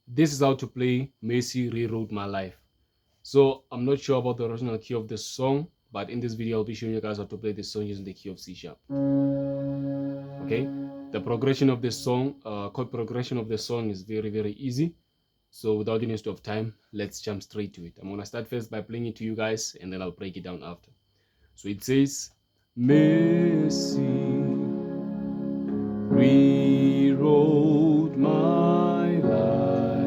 This is how to play Messi Rewrote My Life. So I'm not sure about the original key of the song, but in this video I'll be showing you guys how to play this song using the key of C sharp. Okay, the progression of the song, chord progression of the song is very easy. So without any waste of time, let's jump straight to it. I'm gonna start first by playing it to you guys, and then I'll break it down after. So it says, Messi rewrote my life.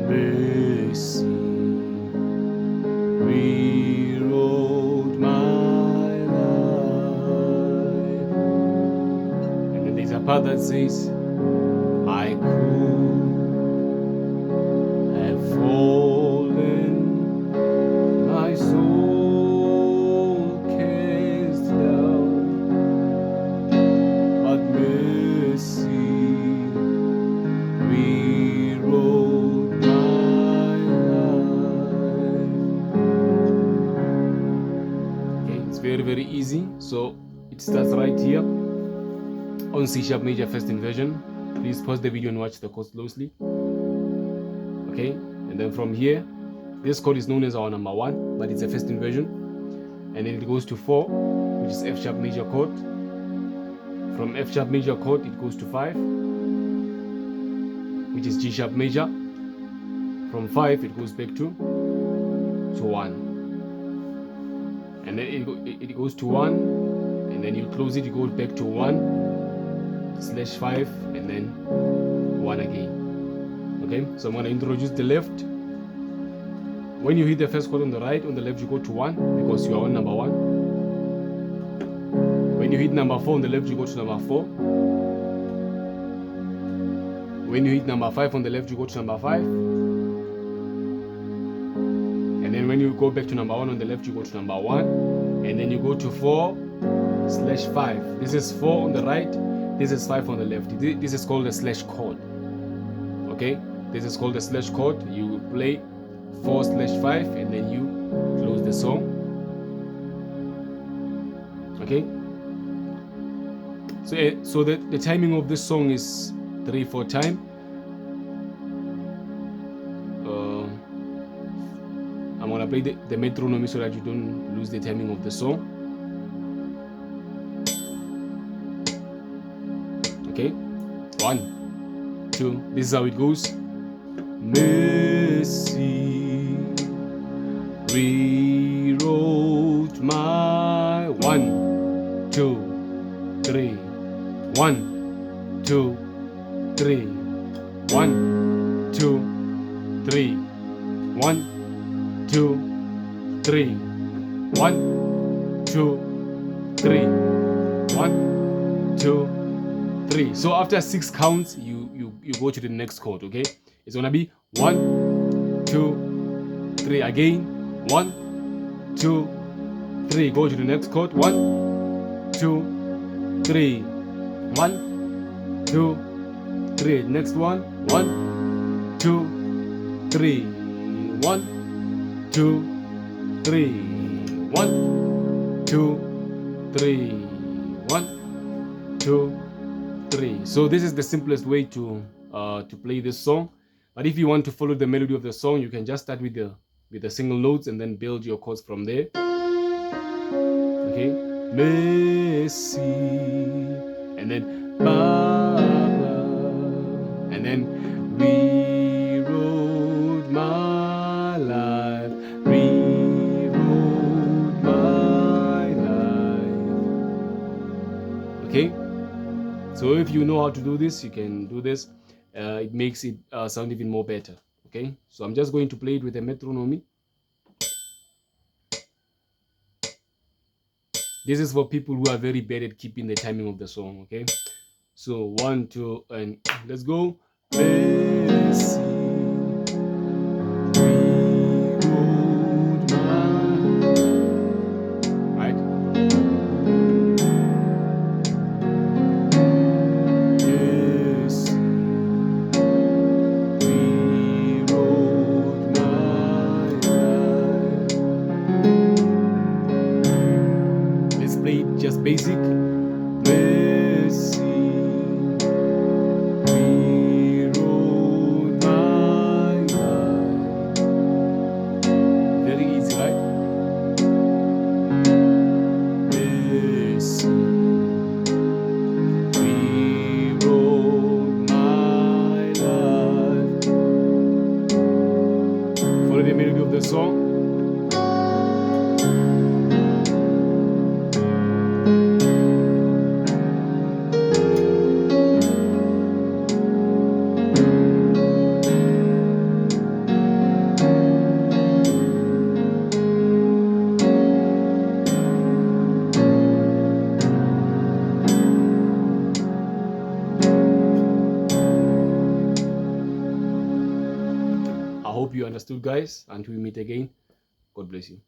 Messi rewrote my life. And then there's a part that says, I could have fallen, my soul cast down, but mercy rewrote my life. Okay, it's very easy. So it starts right here on C sharp major first inversion. Please pause the video and watch the chords closely. Okay, and then from here, this chord is known as our number 1, but it's a first inversion. And then it goes to 4, which is F sharp major chord. From F sharp major chord, it goes to 5, which is G sharp major. From 5, it goes back to 1. And then it goes to 1, and then you close it, you go back to 1/5, and then 1 again. Okay, so I'm going to introduce the left. When you hit the first chord on the right, on the left you go to 1 because you are on number 1. When you hit number 4 on the left, you go to number 4. When you hit number 5 on the left, you go to number 5. And then when you go back to number 1 on the left, you go to number 1. And then you go to 4/5. This is 4 on the right, this is 5 on the left. This is called a slash chord. Okay, this is called a slash chord. You play 4/5 and then you close the song. Okay, so the timing of this song is 3/4 time. I'm gonna play the metronome so that you don't lose the timing of the song. Okay, 1, 2, this is how it goes. Messi rewrote my 1, 2, 3, 1, 2, 3, 1, 2, 3, 1, 2, 3, 1, 2, 3, 1, 2, 3. So after 6 counts, you go to the next chord. Okay, it's gonna be 1, 2, 3 again. 1, 2, 3. Go to the next chord. 1, 2, 3. 1, 2, 3. Next one. 1, 2, 3. 1, 2, 3. 1, 2, 3. 1, 2, 3. So this is the simplest way to play this song. But if you want to follow the melody of the song, you can just start with the single notes and then build your chords from there. Okay, Messi, and then Baba, and then rewrote my life, rewrote my life. Okay, so if you know how to do this, you can do this. It makes it sound even more better. Okay, so I'm just going to play it with a metronome. This is for people who are very bad at keeping the timing of the song. Okay, so 1, 2, and let's go. Messi rewrote my, right? Messi rewrote my life. Let's play just basic. Messi you understood, guys. Until we meet again, God bless you.